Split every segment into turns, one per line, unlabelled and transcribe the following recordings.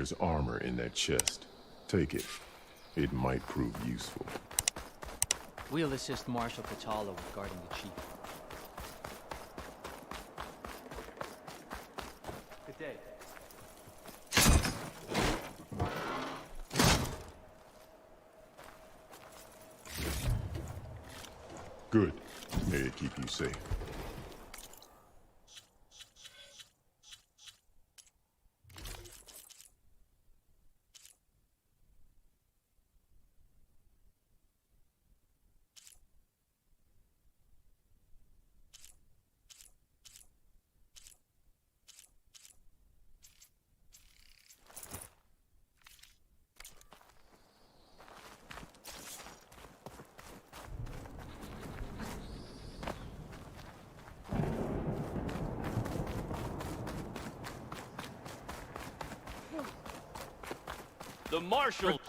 There's armor in that chest. Take it. It might prove useful.
We'll assist Marshal Katala with guarding the chief. Good day.
Good. May it keep you safe.
The Marshal!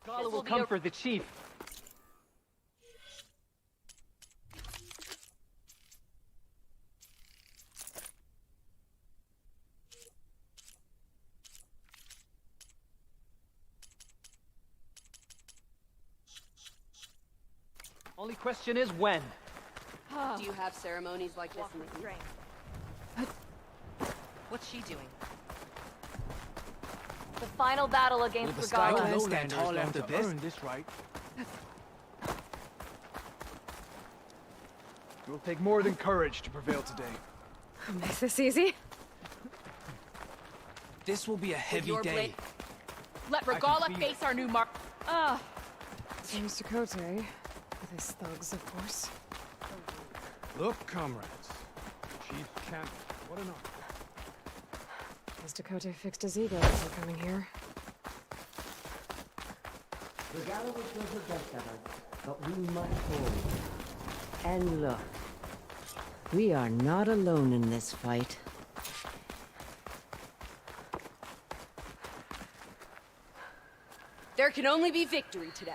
Katala will come for the chief. Only question is when.
Do you have ceremonies like this in the East?
What's she doing?
The final battle against
The sky
Regala.
can stand tall after this. Earn this right.
It will take more than courage to prevail today.
Is this easy?
This will be a heavy
your
day.
blade- Let Regala face our new mark.
Seems Dakota, with his thugs, of course.
Look, comrades. Chief can't... What an honor.
Has Dakota fixed his ego before coming here?
Regala will do her best of us, but we must hold. And look, we are not alone in this fight.
There can only be victory today.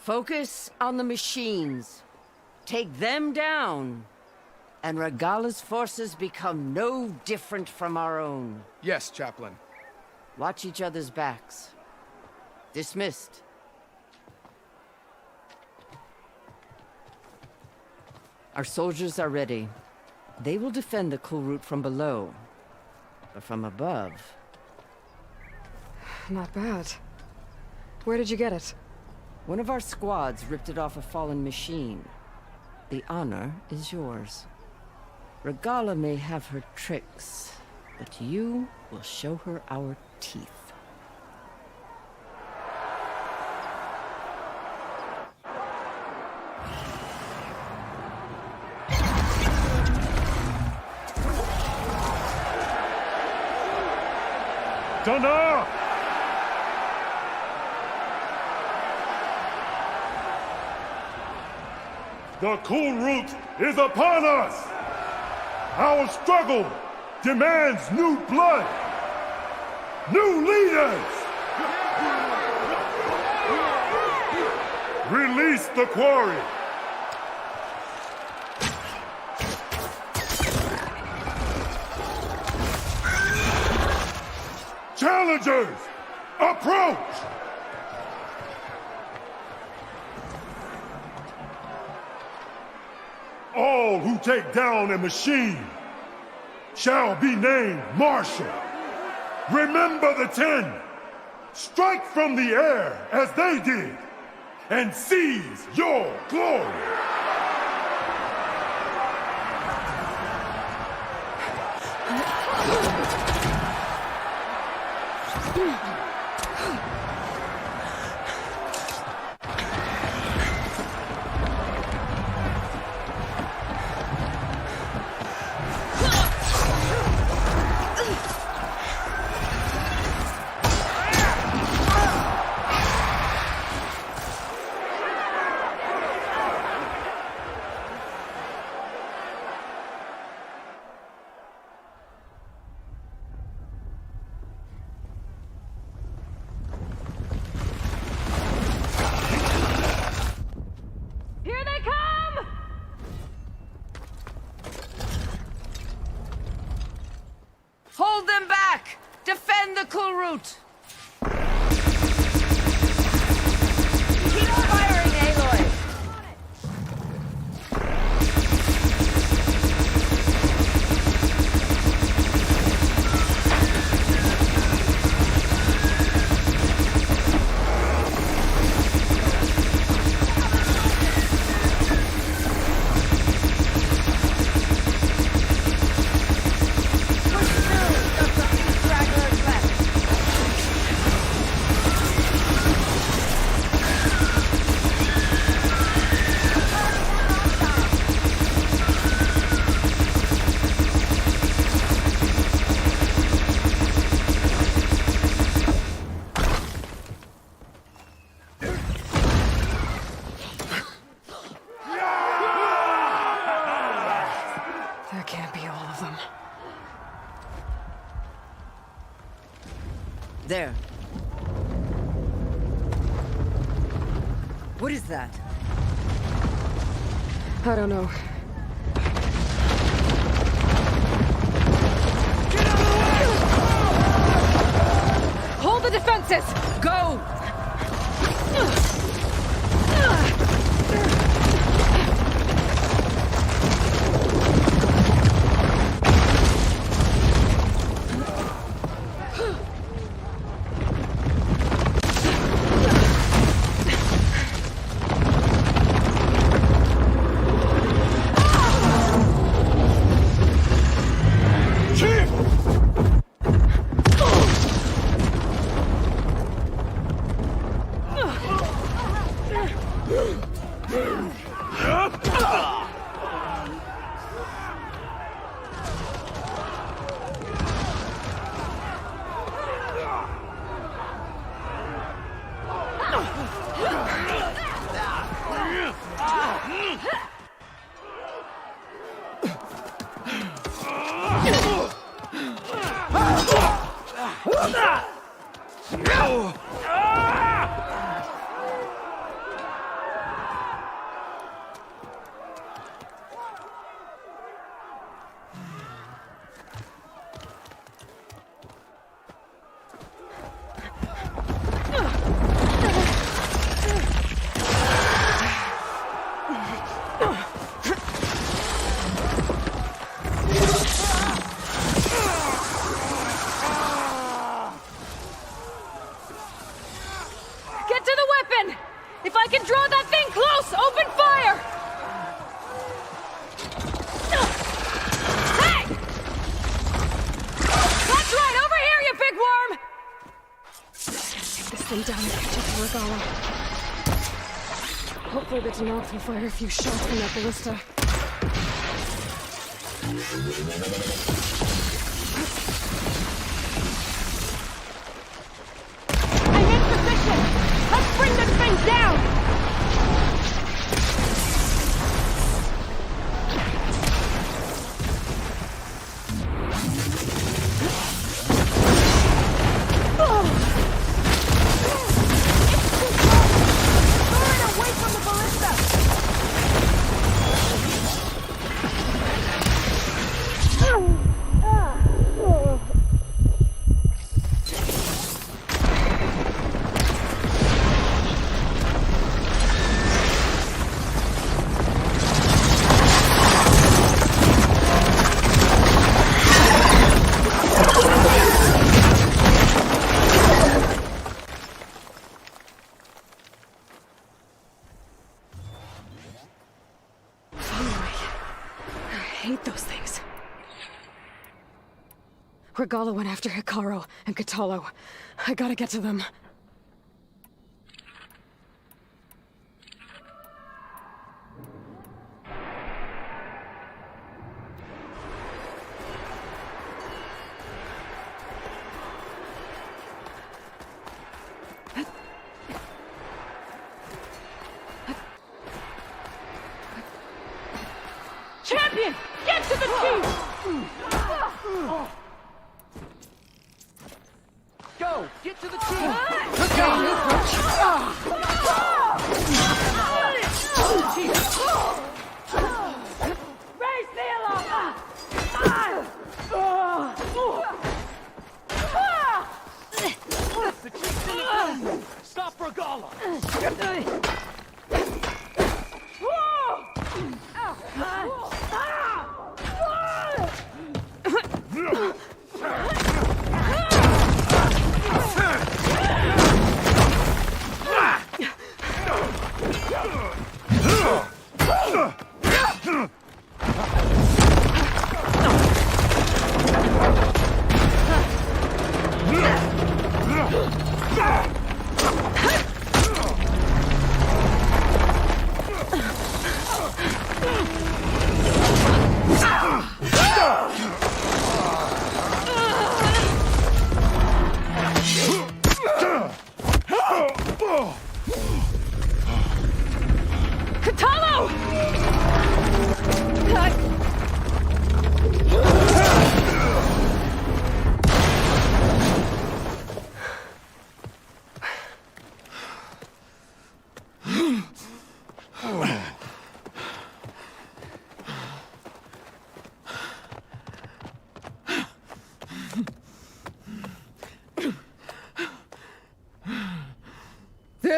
Focus on the machines. Take them down. And Regala's forces become no different from our own.
Yes, Chaplain.
Watch each other's backs. Dismissed. Our soldiers are ready. They will defend the cool route from below. But from above...
Not bad. Where did you get it?
One of our squads ripped it off a fallen machine. The honor is yours. Regala may have her tricks, but you will show her our teeth.
Dana! The cool route is upon us! Our struggle demands new blood! New leaders! Release the quarry! Challengers, approach! All who take down a machine shall be named Marshal. Remember the 10. Strike from the air as they did and seize your glory.
out! Keep firing, Aloy!
That can't be all of them.
There. What is that?
I don't know. Hold the defenses!
Go!
If I can draw that thing close, open fire! Hey! That's right, over here, you big worm! Take this thing down and catch up to Regala. Hopefully the Tenok will fire a few shots from that ballista. I'm in position! Let's bring this thing down! Regala went after Hikaru and Katalo. I gotta get to them. Champion! Get to the team!
Go! Get to the team!
Raise the alarm!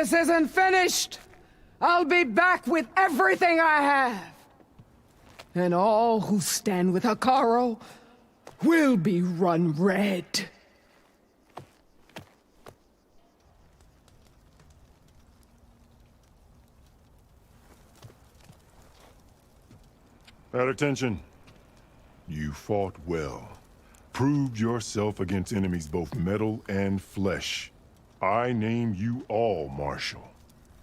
This isn't finished! I'll be back with everything I have! And all who stand with Hekarro will be run red.
At attention. You fought well. Proved yourself against enemies both metal and flesh. I name you all Marshal.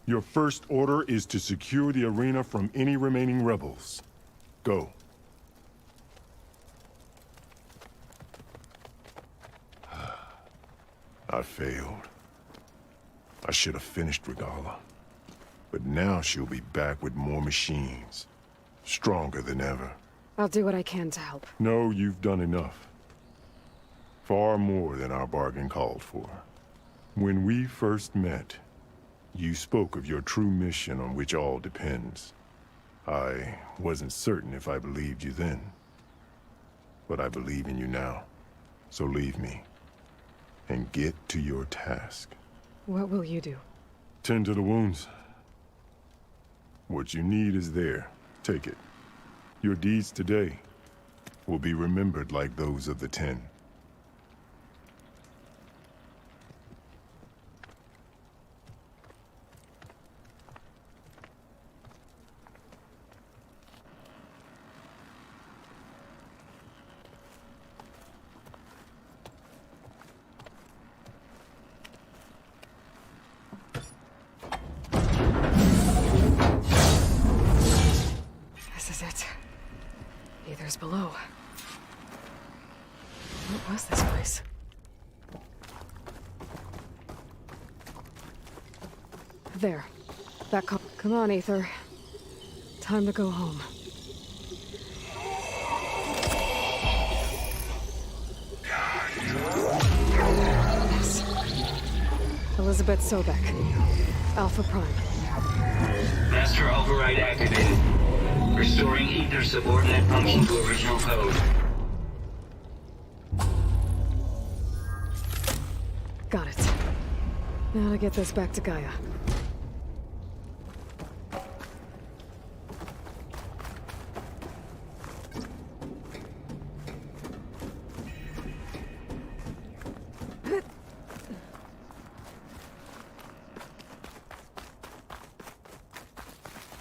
Your first order is to secure the arena from any remaining rebels. Go. I failed. I should have finished Regala. But now she'll be back with more machines. Stronger than ever.
I'll do what I can to help.
No, you've done enough. Far more than our bargain called for. When we first met, you spoke of your true mission on which all depends. I wasn't certain if I believed you then. But I believe in you now. So leave me. And get to your task.
What will you do?
Tend to the wounds. What you need is there. Take it. Your deeds today will be remembered like those of the 10.
Below. What was this place? There. That Come on, Aether. Time to go home. Yes. Elizabeth Sobek. Alpha Prime.
Master override activated. Restoring Aether subordinate function to original code.
Got it. Now to get this back to Gaia.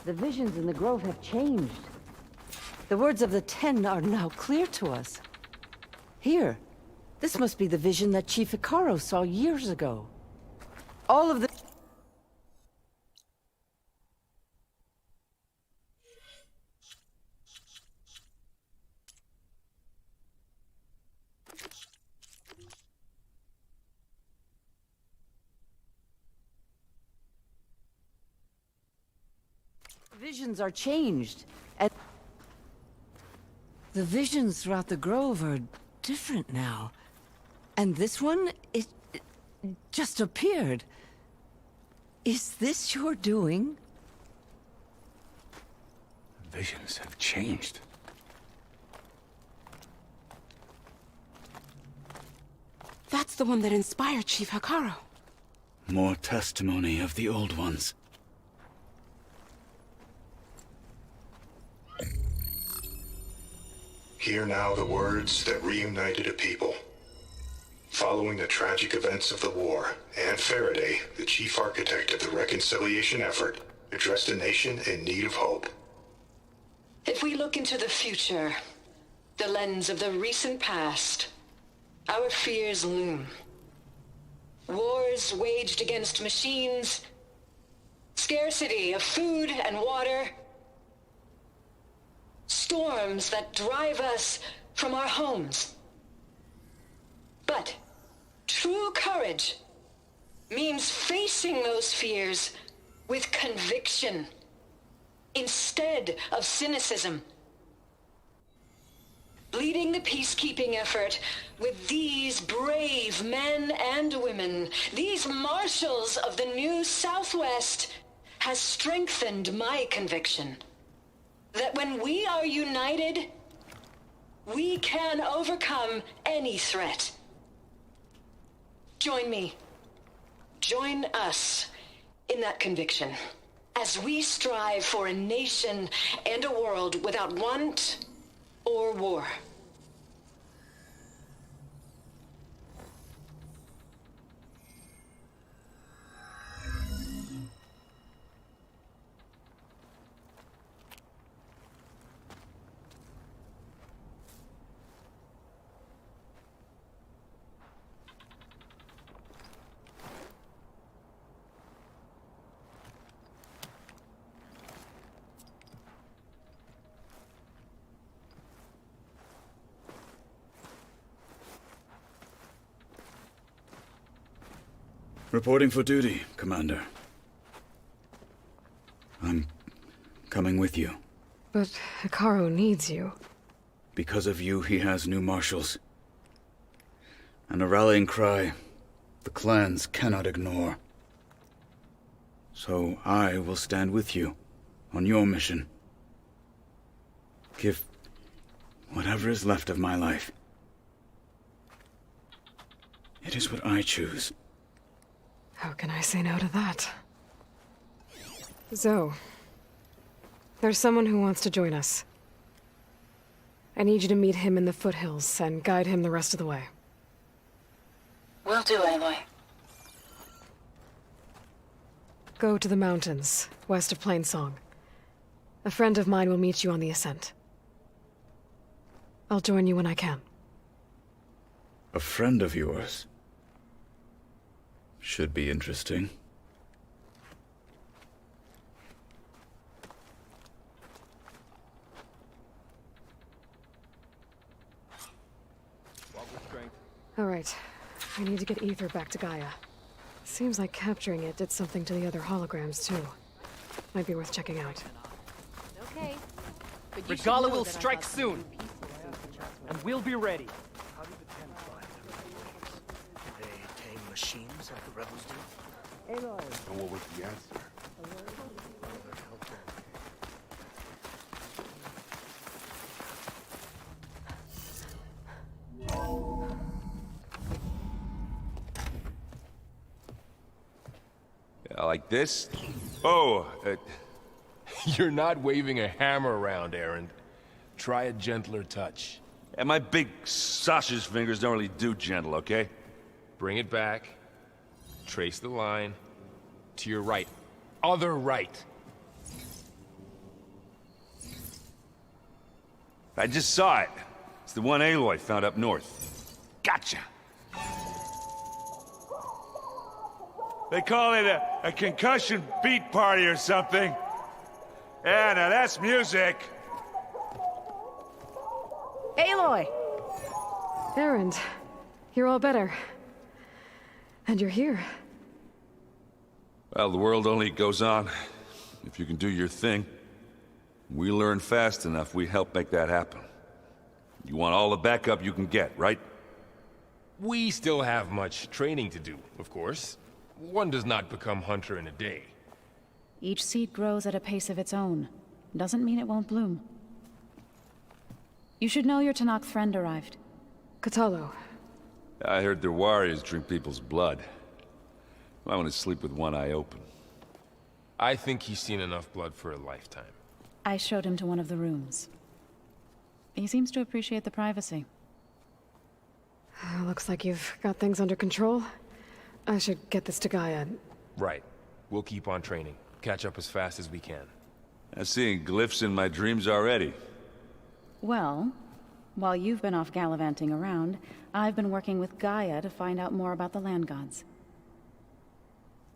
The visions in the grove have changed. The words of the 10 are now clear to us. Here, this must be the vision that Chief Hekarro saw years ago. All of the... visions are changed, and the visions throughout the grove are different now. And this one, it just appeared. Is this your doing?
Visions have changed.
That's the one that inspired Chief Hekarro.
More testimony of the old ones.
Hear now the words that reunited a people. Following the tragic events of the war, Anne Faraday, the chief architect of the reconciliation effort, addressed a nation in need of hope.
If we look into the future, the lens of the recent past, our fears loom. Wars waged against machines, scarcity of food and water, storms that drive us from our homes. But true courage means facing those fears with conviction instead of cynicism. Leading the peacekeeping effort with these brave men and women, these marshals of the new Southwest, has strengthened my conviction that when we are united, we can overcome any threat. Join me. Join us in that conviction as we strive for a nation and a world without want or war.
Reporting for duty, Commander. I'm coming with you.
But Hikaru needs you.
Because of you, he has new marshals. And a rallying cry the clans cannot ignore. So I will stand with you on your mission. Give whatever is left of my life. It is what I choose.
How can I say no to that? Zoe, there's someone who wants to join us. I need you to meet him in the foothills and guide him the rest of the way.
Will do, Aloy.
Go to the mountains, west of Plainsong. A friend of mine will meet you on the ascent. I'll join you when I can.
A friend of yours? Should be interesting.
All right. I need to get Ether back to Gaia. Seems like capturing it did something to the other holograms, too. Might be worth checking out.
Okay.
Regala will strike soon. And we'll be ready.
Machines like the rebels do?
And what was the answer?
Yeah, like this? Oh, you're not waving a hammer around, Aaron. Try a gentler touch.
And my big sausage fingers don't really do gentle, okay?
Bring it back. Trace the line. To your right. Other right.
I just saw it. It's the one Aloy found up north. Gotcha! They call it a concussion beat party or something. Yeah, now that's music.
Aloy! Erend, you're all better. And you're here.
Well, the world only goes on if you can do your thing. We learn fast enough, we help make that happen. You want all the backup you can get, right?
We still have much training to do, of course. One does not become hunter in a day.
Each seed grows at a pace of its own. Doesn't mean it won't bloom. You should know your Tanakh friend arrived.
Katalo.
I heard their warriors drink people's blood. I want to sleep with one eye open.
I think he's seen enough blood for a lifetime.
I showed him to one of the rooms. He seems to appreciate the privacy.
Looks like you've got things under control. I should get this to Gaia.
Right. We'll keep on training. catch up as fast as we can.
I'm seeing glyphs in my dreams already.
Well, while you've been off gallivanting around, I've been working with Gaia to find out more about the land gods.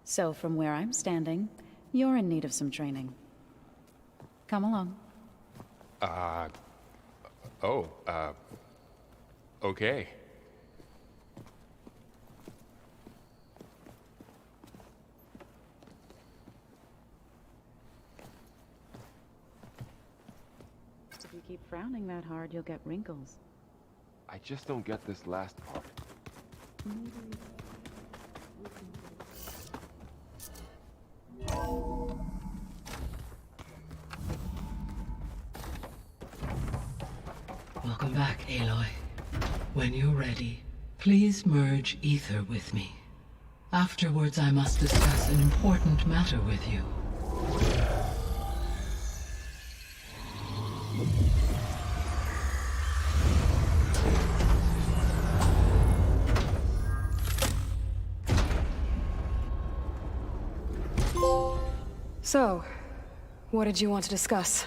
So from where I'm standing, you're in need of some training. Come along.
Okay.
If you keep frowning that hard, you'll get wrinkles.
I just don't get this last part.
Welcome back, Aloy. When you're ready, please merge ether with me. Afterwards, I must discuss an important matter with you.
So, what did you want to discuss?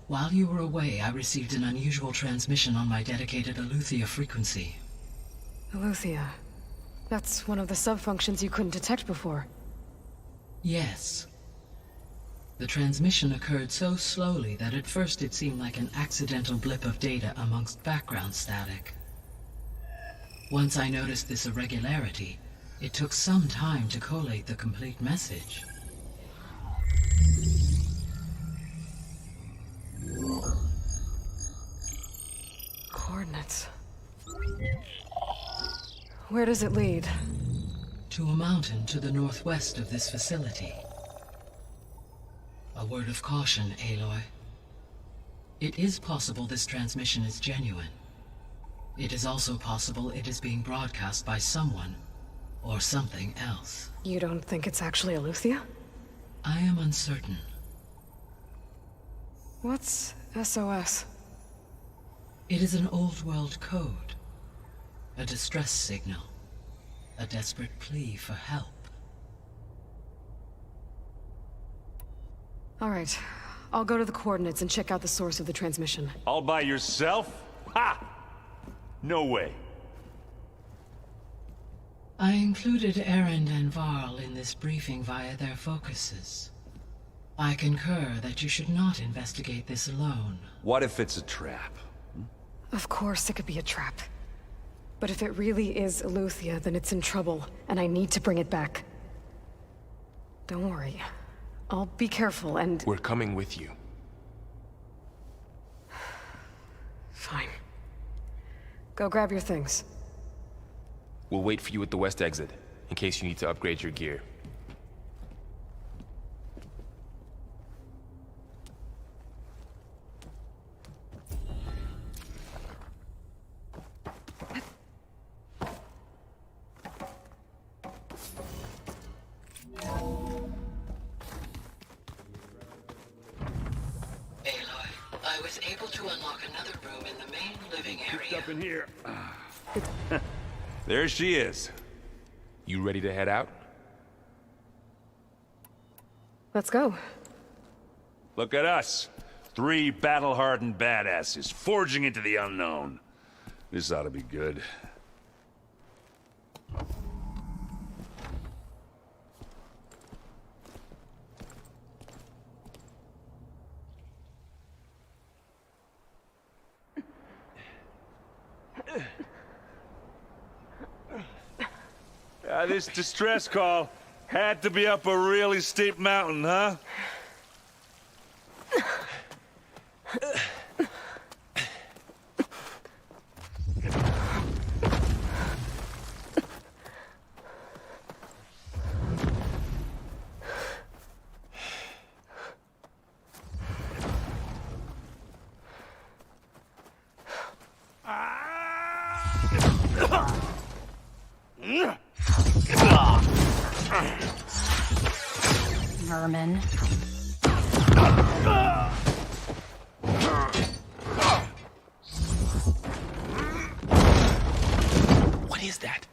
While you were away, I received an unusual transmission on my dedicated Aletheia frequency.
Aletheia. That's one of the sub-functions you couldn't detect before.
Yes. The transmission occurred so slowly that at first it seemed like an accidental blip of data amongst background static. Once I noticed this irregularity, it took some time to collate the complete message.
Coordinates. Where does it lead?
To a mountain to the northwest of this facility. A word of caution, Aloy. It is possible this transmission is genuine. It is also possible it is being broadcast by someone or something else.
You don't think it's actually Aletheia?
I am uncertain.
What's SOS?
It is an old-world code. A distress signal. A desperate plea for help.
All right. I'll go to the coordinates and check out the source of the transmission.
All by yourself? Ha! No way.
I included Erend and Varl in this briefing via their focuses. I concur that you should not investigate this alone.
What if it's a trap?
Of course it could be a trap. But if it really is Aletheia, then it's in trouble, and I need to bring it back. Don't worry. I'll be careful and...
We're coming with you.
Fine. Go grab your things.
We'll wait for you at the west exit, in case you need to upgrade your gear.
I was able to unlock another room in the main living area.
Up in here. There she is.
You ready to head out?
Let's go.
Look at us. 3 battle-hardened badasses forging into the unknown. This ought to be good. This distress call had to be up a really steep mountain, huh?
Vermin.
What is that?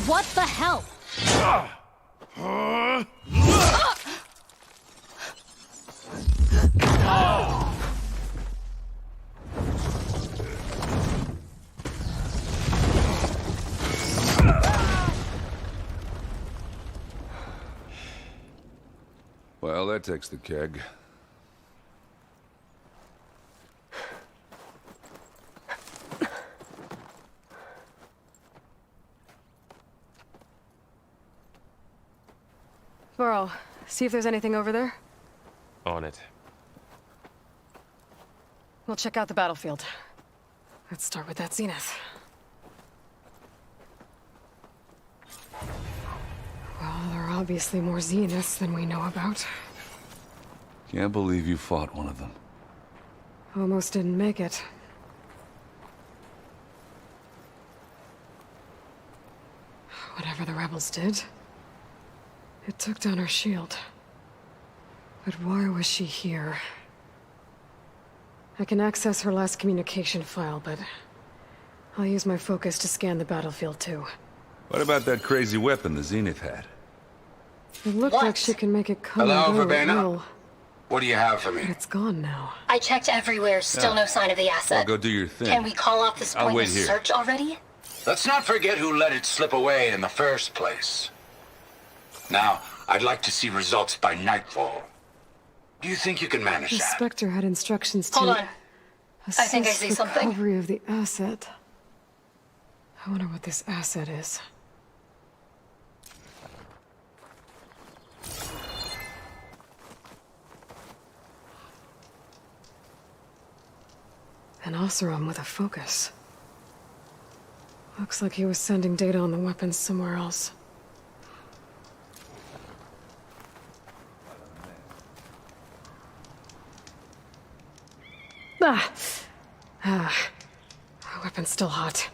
What the
Well, that takes the keg.
Burrow, see if there's anything over there.
On it.
We'll check out the battlefield. Let's start with that zenith. Well, there are obviously more zeniths than we know about.
Can't believe you fought one of them.
Almost didn't make it. Whatever the rebels did, it took down her shield. But why was she here? I can access her last communication file, but I'll use my focus to scan the battlefield too.
What about that crazy weapon the Zenith had?
It looked like she can make it come
Hello,
and go at
Verbena?
will.
What do you have for me?
But it's gone now.
I checked everywhere, still no sign of the asset.
Well, go do your thing.
Can we call off this
I'll wait
pointless
here.
search already?
Let's not forget who let it slip away in the first place. Now, I'd like to see results by nightfall. Do you think you can manage
The
that?
Spectre had instructions to...
Hold on. I think I
assist
see something.
recovery of the asset. I wonder what this asset is. An Oseram with a focus. Looks like he was sending data on the weapons somewhere else. The weapon's still hot.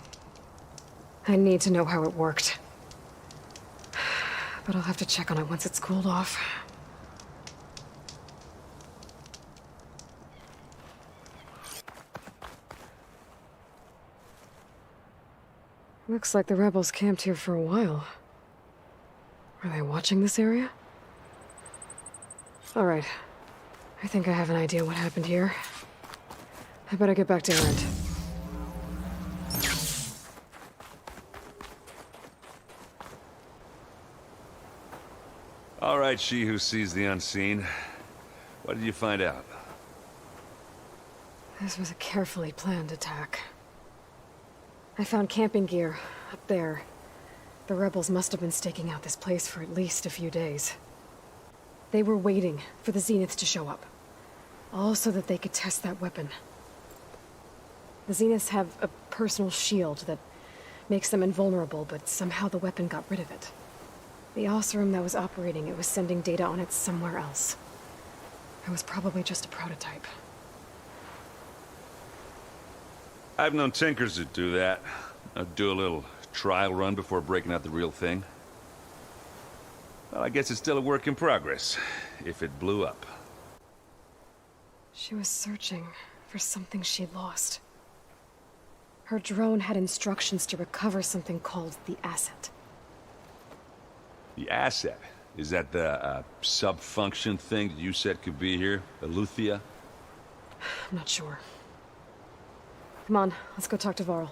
I need to know how it worked. But I'll have to check on it once it's cooled off. Looks like the rebels camped here for a while. Are they watching this area? All right. I think I have an idea what happened here. I better get back to Erend.
All right, she who sees the unseen. What did you find out?
This was a carefully planned attack. I found camping gear up there. The rebels must have been staking out this place for at least a few days. They were waiting for the Zeniths to show up. All so that they could test that weapon. The Zeniths have a personal shield that makes them invulnerable, but somehow the weapon got rid of it. The Oseram that was operating it was sending data on it somewhere else. It was probably just a prototype.
I've known tinkers that do that. I'd do a little trial run before breaking out the real thing. Well, I guess it's still a work in progress, if it blew up.
She was searching for something she lost. Her drone had instructions to recover something called the asset.
The asset? Is that the sub-function thing that you said could be here? Eleuthia?
I'm not sure. Come on, let's go talk to Varl.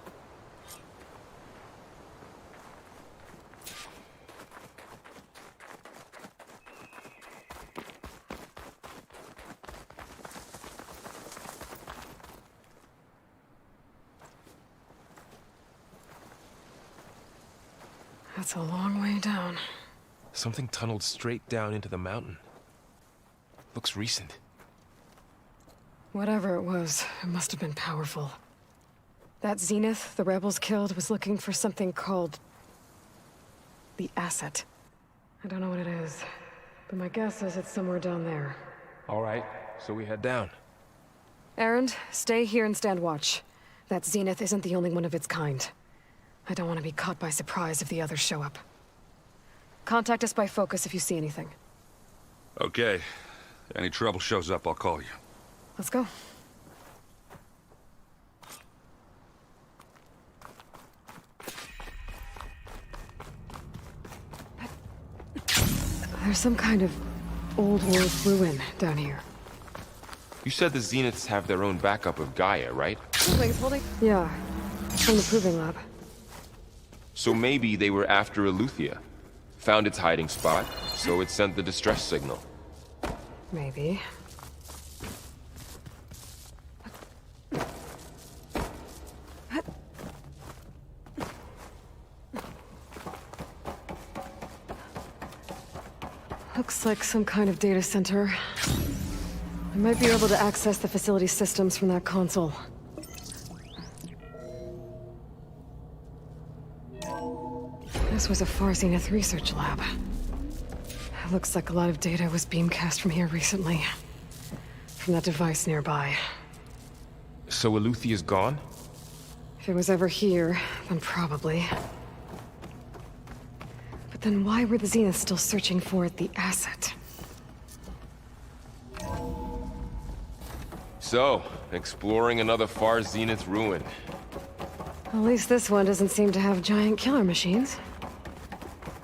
That's a long way down.
Something tunneled straight down into the mountain. Looks recent.
Whatever it was, it must have been powerful. That Zenith the rebels killed was looking for something called... the asset. I don't know what it is, but my guess is it's somewhere down there.
All right, so we head down.
Erend, stay here and stand watch. That Zenith isn't the only one of its kind. I don't want to be caught by surprise if the others show up. Contact us by focus if you see anything.
Okay. Any trouble shows up, I'll call you.
Let's go. There's some kind of old world ruin down here.
You said the Zeniths have their own backup of Gaia, right?
Holding? Yeah, from the proving lab.
So maybe they were after Eleuthia. Found its hiding spot, so it sent the distress signal.
Maybe. Looks like some kind of data center. I might be able to access the facility systems from that console. This was a Far Zenith research lab. It looks like a lot of data was beamcast from here recently. From that device nearby.
So Eleuthia's gone?
If it was ever here, then probably. But then why were the Zeniths still searching for the asset?
So, exploring another Far Zenith ruin.
At least this one doesn't seem to have giant killer machines.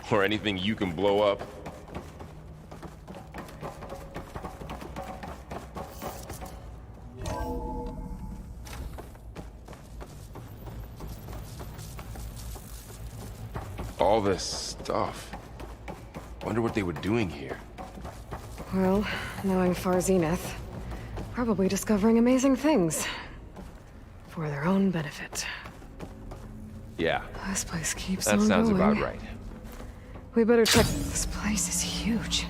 Or anything you can blow up. All this stuff. Wonder what they were doing here.
Well, knowing Far Zenith, probably discovering amazing things. For their own benefit.
Yeah.
This place keeps
that
on
sounds
going.
about right.
We better check. This place is huge.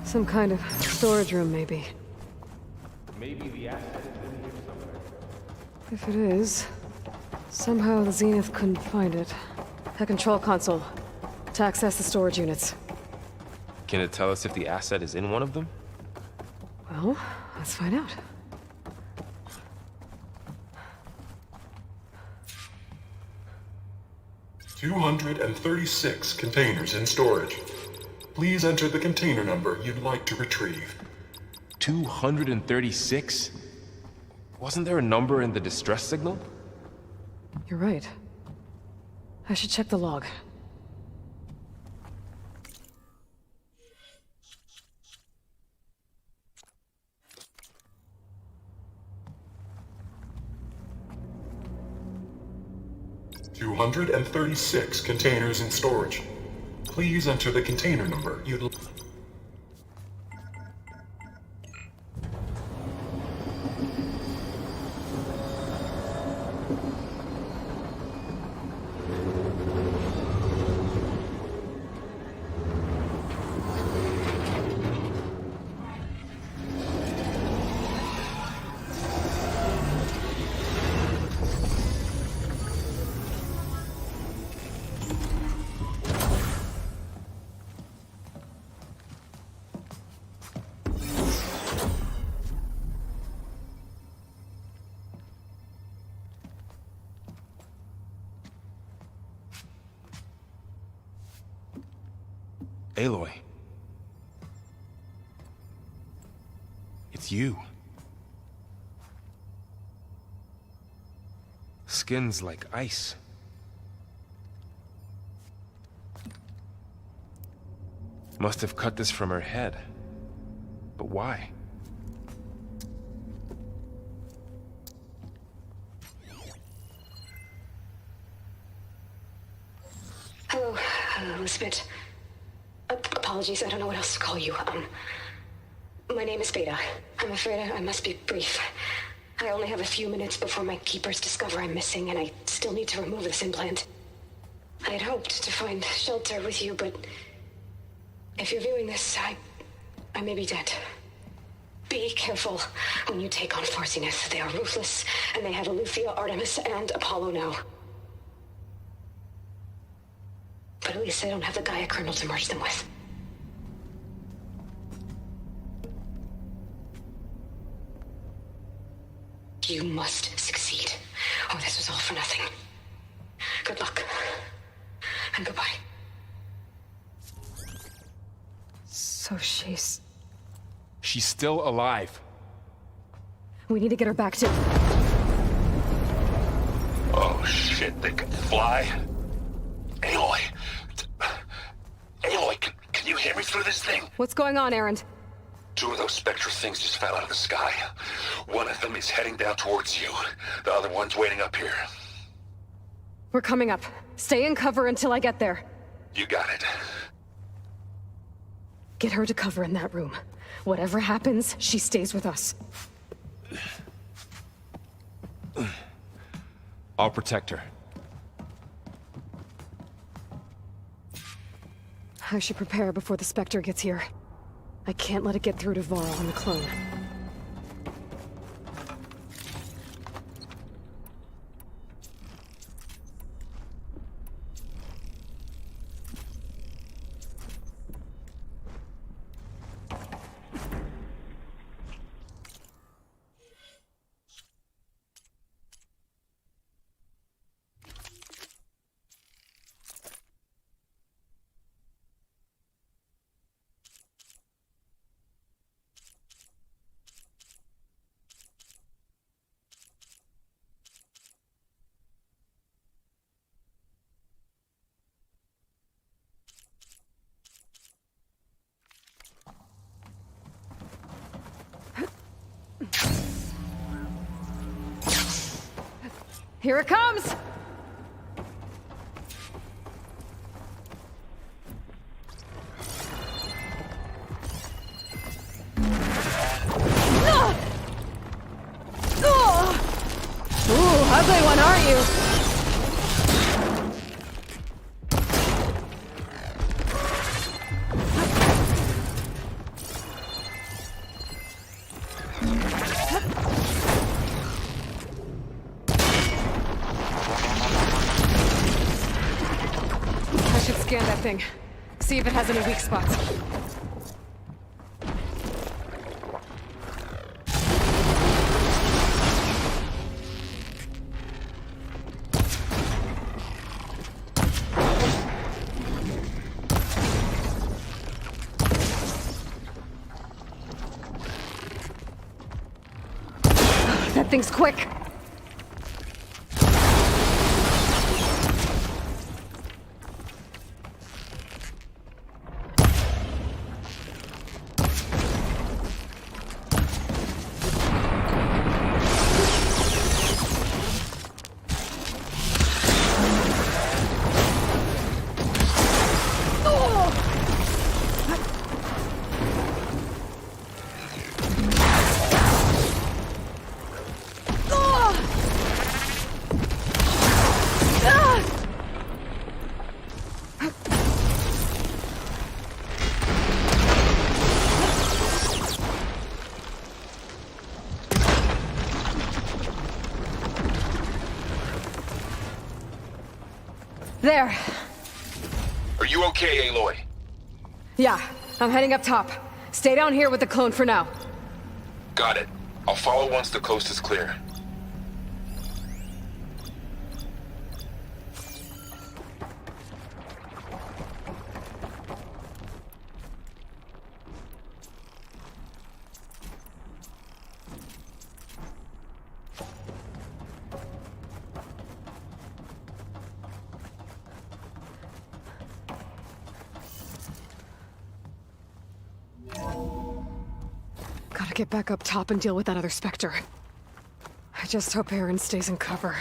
Some kind of storage room, maybe.
Maybe the asset is in here somewhere.
If it is, somehow the Zenith couldn't find it. A control console to access the storage units.
Can it tell us if the asset is in one of them?
Well, let's find out.
"236 containers in storage. Please enter the container number you'd like to retrieve."
236? Wasn't there a number in the distress signal?
You're right. I should check the log.
"236 containers in storage. Please enter the container number you'd like.
Aloy. It's you. Skin's like ice. Must have cut this from her head. But why?
Hello, Elizabeth. Apologies, I don't know what else to call you. My name is Beta. I'm afraid I must be brief. I only have a few minutes before my keepers discover I'm missing, and I still need to remove this implant. I had hoped to find shelter with you, but if you're viewing this, I may be dead. Be careful when you take on Far Zenith. They are ruthless, and they have Eleuthia, Artemis, and Apollo now. But at least they don't have the Gaia kernel to merge them with. You must succeed, or this was all for nothing. Good luck, and goodbye.
So she's
still alive.
We need to get her back to...
Oh shit, they can fly? Aloy. Aloy, can you hear me through this thing?
What's going on, Erend?
2 of those spectral things just fell out of the sky. One of them is heading down towards you. The other one's waiting up here.
We're coming up. Stay in cover until I get there.
You got it.
Get her to cover in that room. Whatever happens, she stays with us.
I'll protect her.
I should prepare before the Spectre gets here. I can't let it get through to Varl and the clone. Here it comes! Ooh, ugly one, aren't you? Scan that thing. See if it has any weak spots. That thing's quick. There.
Are you okay, Aloy?
Yeah, I'm heading up top. Stay down here with the clone for now.
Got it. I'll follow once the coast is clear.
Gotta get back up top and deal with that other Spectre. I just hope Erend stays in cover.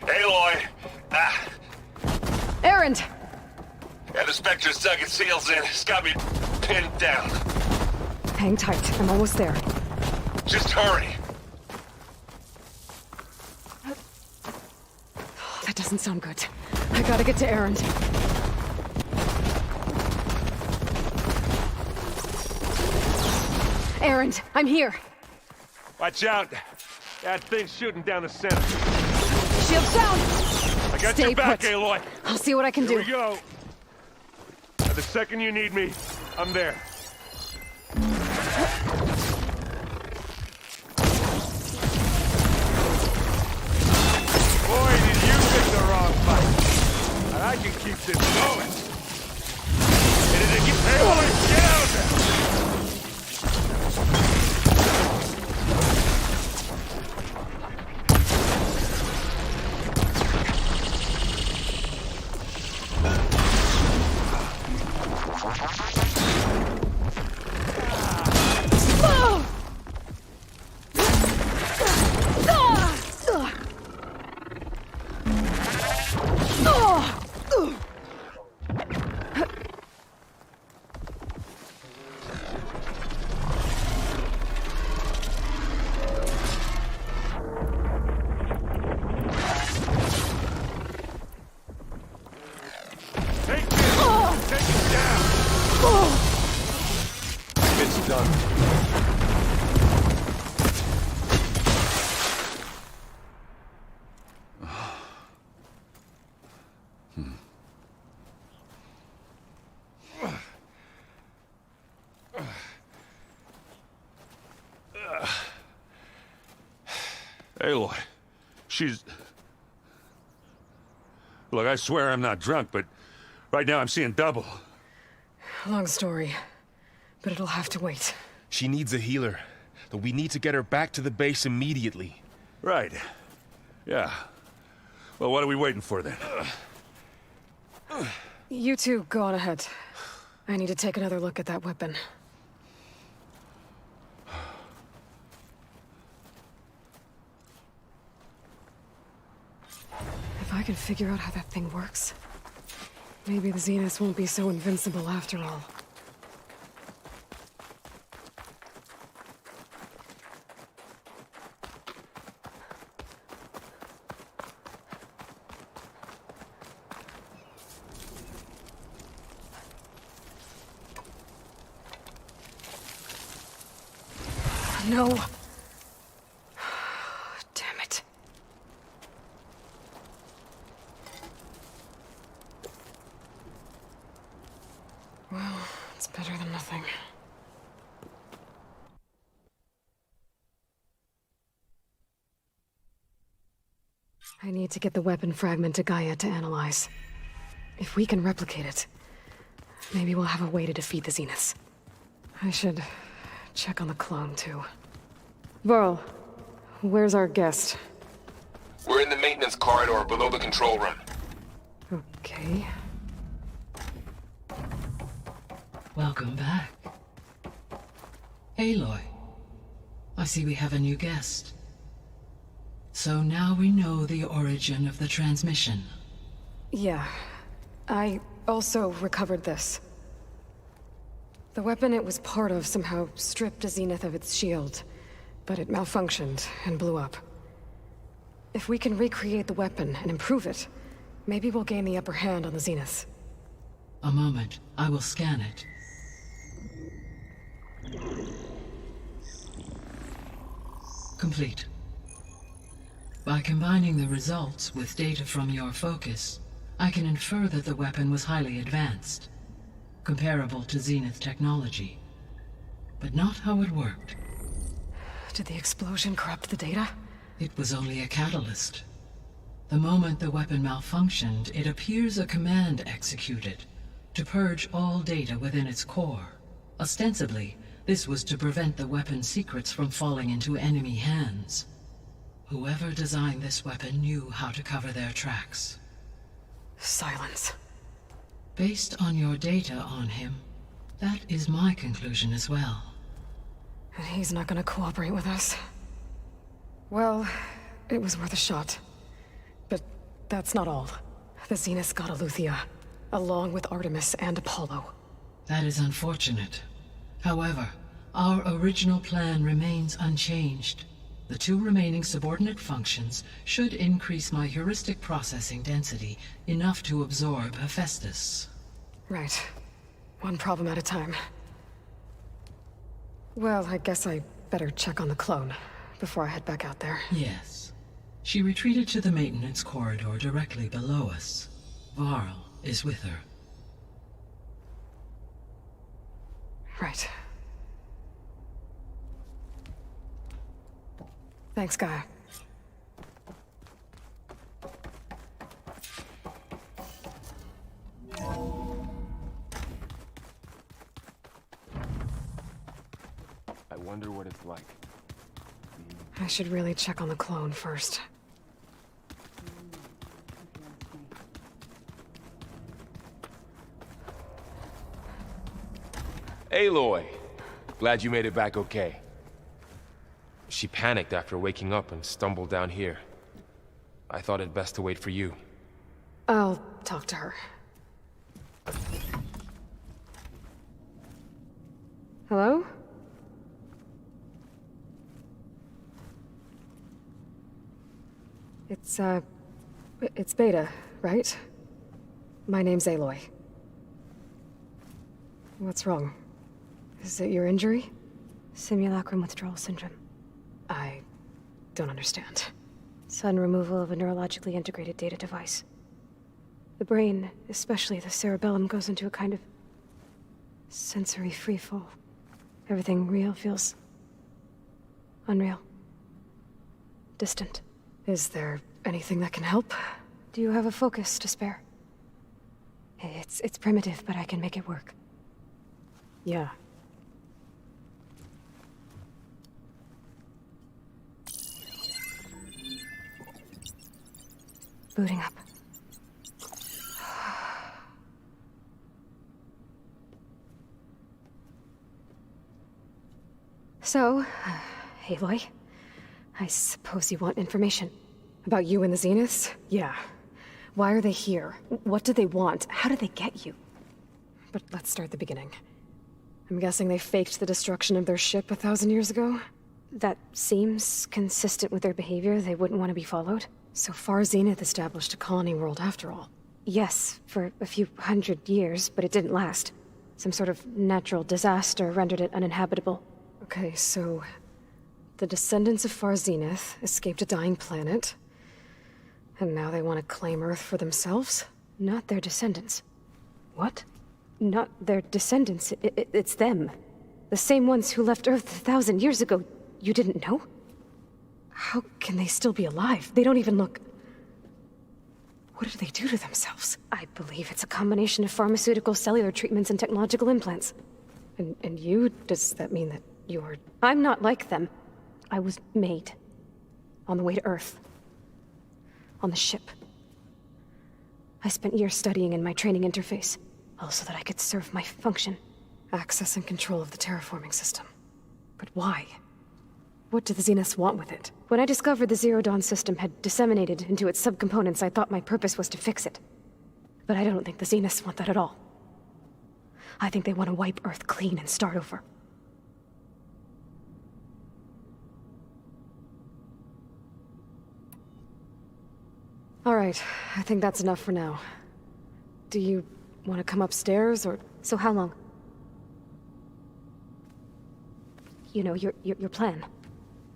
Aloy!
Erend!
Yeah, the Spectre's dug its heels in. It's got me pinned down.
Hang tight. I'm almost there.
Just hurry.
That doesn't sound good. I gotta get to Erend. Erend, I'm here.
Watch out. That thing's shooting down the center.
Shields down.
I got
Stay
your back,
put.
Aloy.
I'll see what I can do.
Here we go. And the second you need me, I'm there. Boy, did you pick the wrong fight. And I can keep this going. done.
Aloy, she's... Look, I swear I'm not drunk, but right now I'm seeing double.
Long story, but it'll have to wait.
She needs a healer, but we need to get her back to the base immediately.
Right. Yeah. Well, what are we waiting for then?
You two go on ahead. I need to take another look at that weapon. If I can figure out how that thing works, maybe the Zeniths won't be so invincible after all. No. Damn it. Well, it's better than nothing. I need to get the weapon fragment to Gaia to analyze. If we can replicate it, maybe we'll have a way to defeat the Zeniths. I should check on the clone, too. Varl, where's our guest?
We're in the maintenance corridor below the control room.
Okay.
Welcome back. Aloy, I see we have a new guest. So now we know the origin of the transmission.
Yeah. I also recovered this. The weapon it was part of somehow stripped a Zenith of its shield, but it malfunctioned and blew up. If we can recreate the weapon and improve it, maybe we'll gain the upper hand on the Zeniths.
A moment, I will scan it. Complete. By combining the results with data from your focus, I can infer that the weapon was highly advanced, comparable to Zenith technology, but not how it worked.
Did the explosion corrupt the data?
It was only a catalyst. The moment the weapon malfunctioned, it appears a command executed to purge all data within its core. Ostensibly, this was to prevent the weapon's secrets from falling into enemy hands. Whoever designed this weapon knew how to cover their tracks.
Silence.
Based on your data on him, that is my conclusion as well.
And he's not gonna cooperate with us. Well, it was worth a shot. But that's not all. The Zeniths got Aletheia, along with Artemis and Apollo.
That is unfortunate. However, our original plan remains unchanged. The two remaining subordinate functions should increase my heuristic processing density enough to absorb Hephaestus.
Right. One problem at a time. Well, I guess I better check on the clone before I head back out there.
Yes. She retreated to the maintenance corridor directly below us. Varl is with her.
Right. Thanks, Gaia.
I wonder what it's like.
I should really check on the clone first.
Aloy! Glad you made it back okay. She panicked after waking up and stumbled down here. I thought it best to wait for you.
I'll talk to her. Hello? It's Beta, right? My name's Aloy. What's wrong? Is it your injury? Simulacrum withdrawal syndrome. I don't understand. Sudden removal of a neurologically integrated data device. The brain, especially the cerebellum, goes into a kind of sensory freefall. Everything real feels unreal. Distant. Is there anything that can help? Do you have a focus to spare? It's primitive, but I can make it work. Yeah. Booting up. So, Aloy, I suppose you want information. About you and the Zeniths? Yeah. Why are they here? What do they want? How did they get you? But let's start at the beginning. I'm guessing they faked the destruction of their ship 1,000 years ago? That seems consistent with their behavior. They wouldn't want to be followed. So far, Zenith established a colony world after all. Yes, for a few hundred years, but it didn't last. Some sort of natural disaster rendered it uninhabitable. Okay, so the descendants of Far Zenith escaped a dying planet, and now they want to claim Earth for themselves? Not their descendants. What? Not their descendants. It's them. The same ones who left Earth 1,000 years ago. You didn't know? How can they still be alive? They don't even look... What did they do to themselves? I believe it's a combination of pharmaceutical, cellular treatments, and technological implants. And you? Does that mean that you're... I'm not like them. I was made. On the way to Earth. On the ship. I spent years studying in my training interface, all so that I could serve my function. Access and control of the terraforming system. But why? What do the Zeniths want with it? When I discovered the Zero Dawn system had disseminated into its subcomponents, I thought my purpose was to fix it. But I don't think the Zeniths want that at all. I think they want to wipe Earth clean and start over. All right, I think that's enough for now. Do you want to come upstairs, or... So how long? You know, your plan.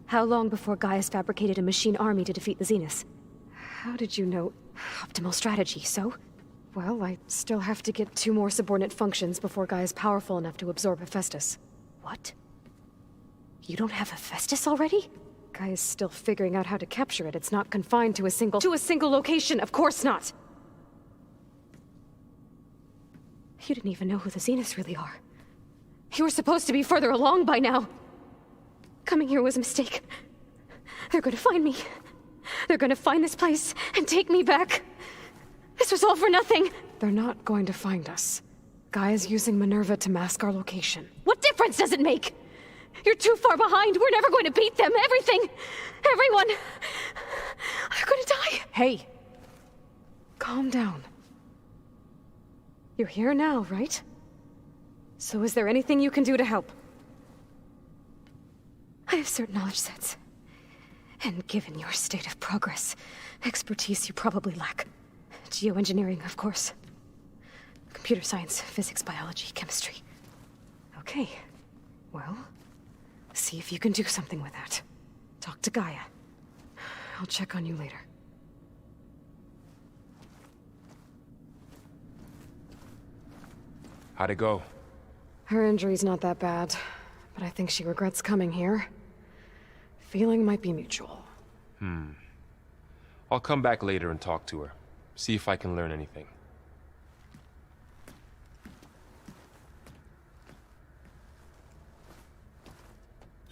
How long before Gaia's fabricated a machine army to defeat the Zeniths? How did you know? Optimal strategy, so? Well, I still have to get 2 more subordinate functions before Gaia's powerful enough to absorb Hephaestus. What? You don't have Hephaestus already? Gaia's still figuring out how to capture it. It's not confined to a single location, of course not! You didn't even know who the Zeniths really are. You were supposed to be further along by now. Coming here was a mistake. They're gonna find me. They're gonna find this place and take me back. This was all for nothing. They're not going to find us. Gaia's using Minerva to mask our location. What difference does it make? You're too far behind. We're never going to beat them. Everything. Everyone. They're gonna die. Hey. Calm down. You're here now, right? So is there anything you can do to help? I have certain knowledge sets. And given your state of progress, expertise you probably lack. Geoengineering, of course. Computer science, physics, biology, chemistry. Okay. Well, see if you can do something with that. Talk to Gaia. I'll check on you later.
How'd it go?
Her injury's not that bad, but I think she regrets coming here. Feeling might be mutual.
I'll come back later and talk to her. See if I can learn anything.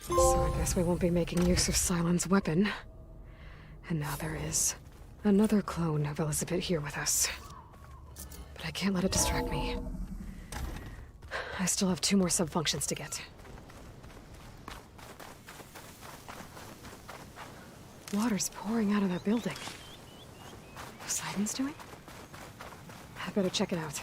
So I guess we won't be making use of Sylens' weapon. And now there is another clone of Elizabeth here with us. But I can't let it distract me. I still have 2 more sub-functions to get. Water's pouring out of that building. Poseidon's doing? I better check it out.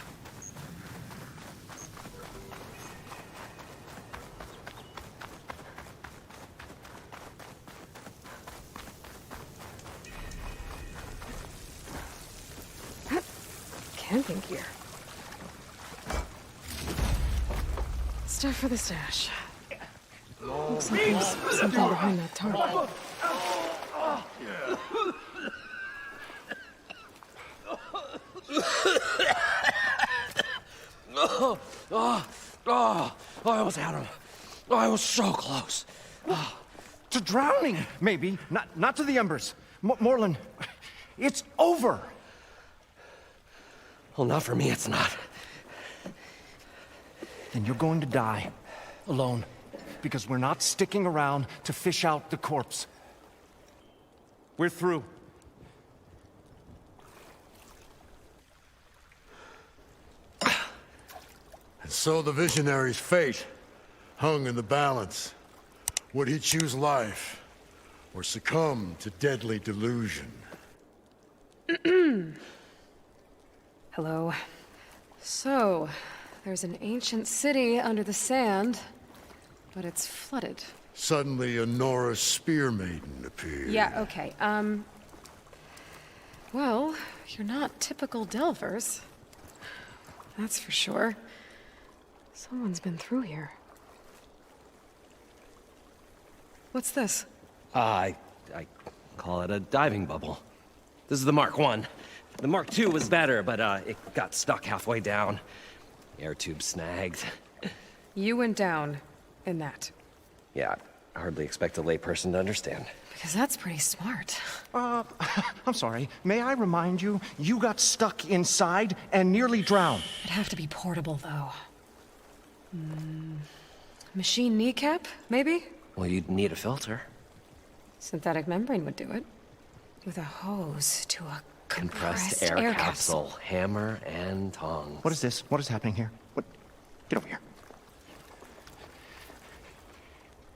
Camping gear. Stuff for the stash. Looks like there's something behind that tarp.
I almost had him. I was so close.
To drowning, maybe. Not to the embers. Moreland, it's over.
Well, not for me, it's not.
Then you're going to die. Alone. Because we're not sticking around to fish out the corpse. We're through.
And so the visionary's fate hung in the balance. Would he choose life, or succumb to deadly delusion?
Hello. So, there's an ancient city under the sand, but it's flooded.
Suddenly, a Nora spear maiden appeared.
Yeah, okay, well, you're not typical Delvers. That's for sure. Someone's been through here. What's this?
I call it a diving bubble. This is the Mark I. The Mark II was better, but it got stuck halfway down. Air tube snagged.
You went down in that.
Yeah, I hardly expect a layperson to understand.
Because that's pretty smart.
I'm sorry. May I remind you, you got stuck inside and nearly drowned.
It'd have to be portable, though. Machine kneecap, maybe?
Well, you'd need a filter.
Synthetic membrane would do it. With a hose to a compressed
air capsule. Hammer and tongs.
What is this? What is happening here? What? Get over here.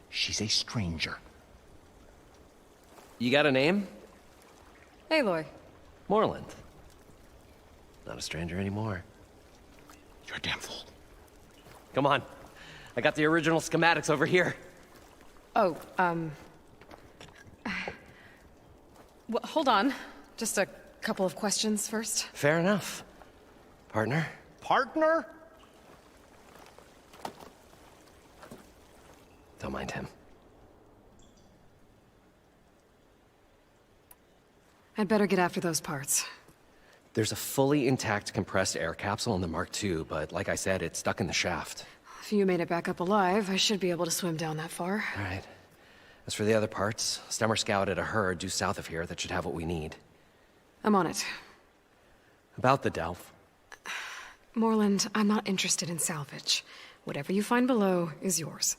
She's a stranger.
You got a name?
Aloy.
Moreland. Not a stranger anymore.
You're a damn fool.
Come on. I got the original schematics over here.
Oh, well, hold on. Just a couple of questions first.
Fair enough. Partner?
Partner?
Don't mind him.
I'd better get after those parts.
There's a fully intact compressed air capsule in the Mark II, but like I said, it's stuck in the shaft.
If you made it back up alive, I should be able to swim down that far.
All right. As for the other parts, Stemmer scouted a herd due south of here that should have what we need.
I'm on it.
About the Delph.
Moreland, I'm not interested in salvage. Whatever you find below is yours.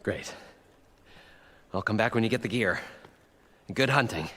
Great. I'll come back when you get the gear. Good hunting.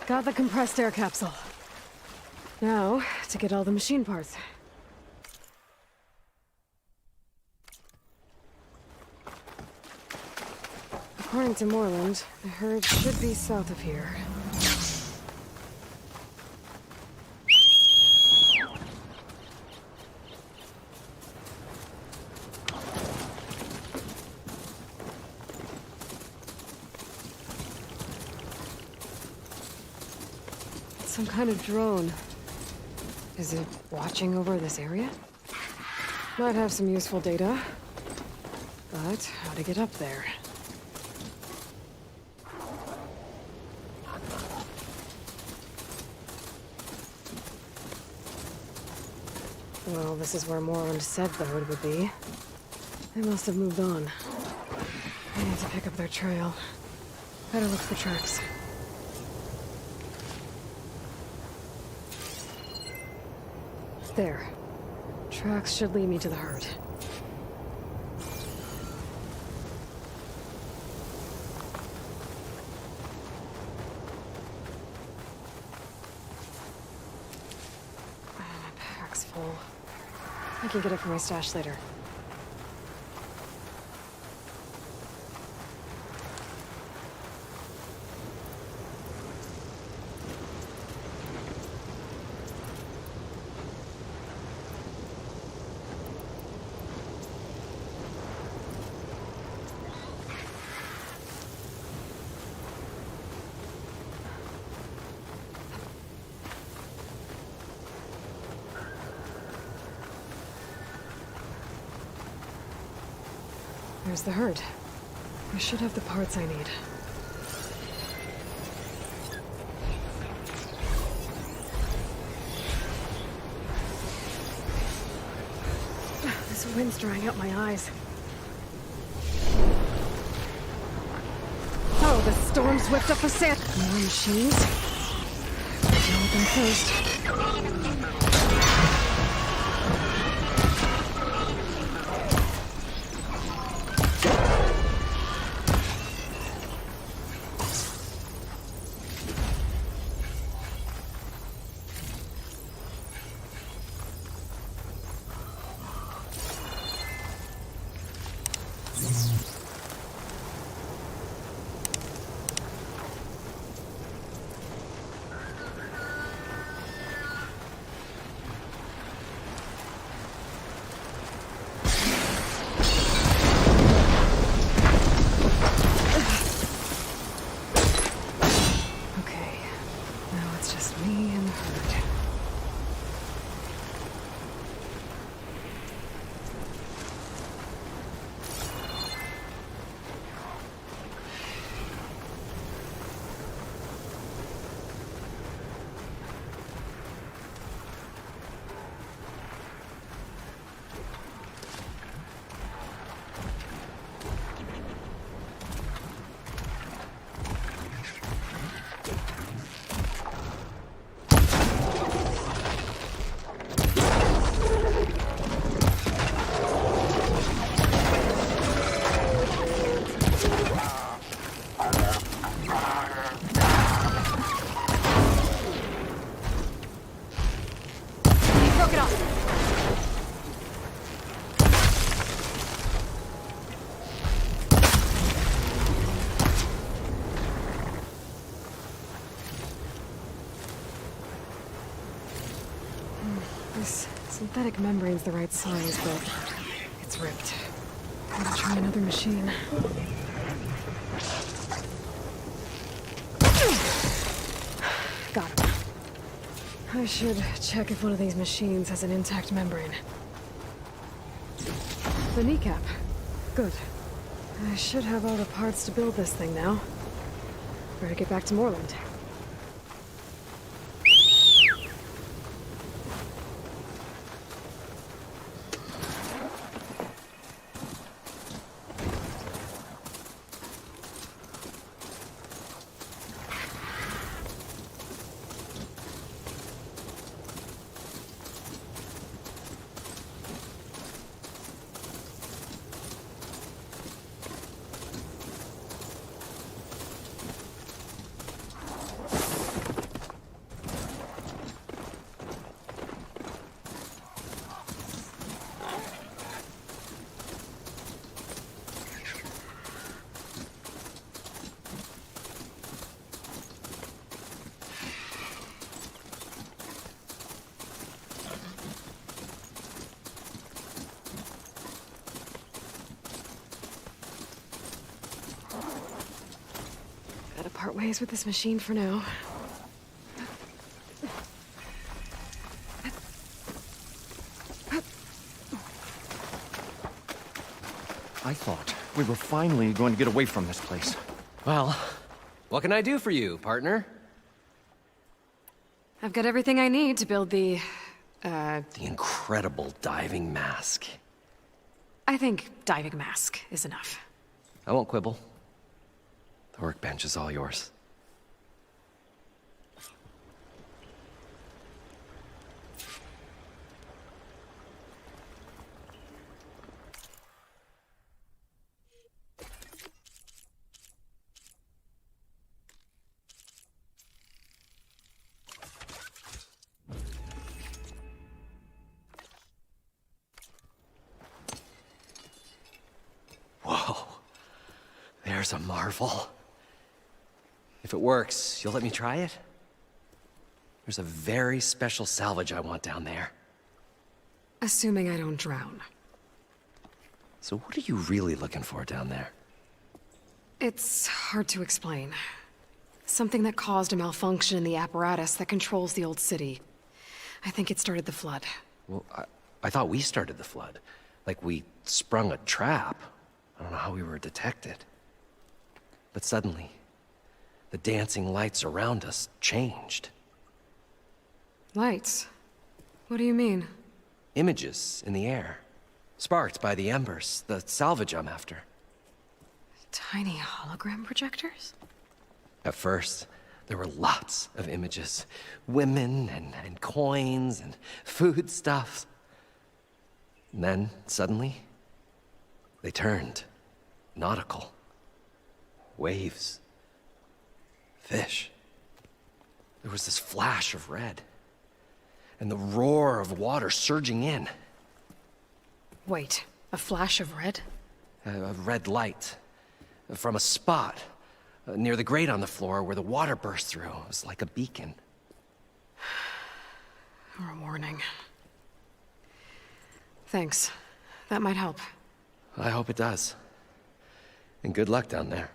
Got the compressed air capsule. Now, to get all the machine parts. According to Moreland, the herd should be south of here. Some kind of drone. Is it watching over this area? Might have some useful data. But how to get up there? Well, this is where Moreland said the herd would be. They must have moved on. I need to pick up their trail. Better look for tracks. There. Tracks should lead me to the herd. I can get it from my stash later. There's the herd. I should have the parts I need. This wind's drying out my eyes. Oh, the storm's whipped up a sand. More machines. Deal with them first. This synthetic membrane's the right size, but it's ripped. Gotta try another machine. Got him. I should check if one of these machines has an intact membrane. The kneecap. Good. I should have all the parts to build this thing now. Better get back to Moreland. Part ways with this machine for now.
I thought we were finally going to get away from this place.
Well, what can I do for you, partner?
I've got everything I need to build the
incredible diving mask.
I think diving mask is enough.
I won't quibble. The workbench is all yours. there's a marvel. If it works, you'll let me try it? There's a very special salvage I want down there.
Assuming I don't drown.
So what are you really looking for down there?
It's hard to explain. Something that caused a malfunction in the apparatus that controls the old city. I think it started the flood.
Well, I thought we started the flood. Like we sprung a trap. I don't know how we were detected. But suddenly, the dancing lights around us changed.
Lights? What do you mean?
Images in the air. Sparked by the embers, the salvage I'm after.
Tiny hologram projectors?
At first, there were lots of images. Women and coins and foodstuffs. And then, suddenly, they turned nautical. Waves. Fish. There was this flash of red. And the roar of water surging in.
Wait, a flash of red?
A red light. From a spot near the grate on the floor where the water burst through. It was like a beacon.
Or a warning. Thanks. That might help.
I hope it does. And good luck down there.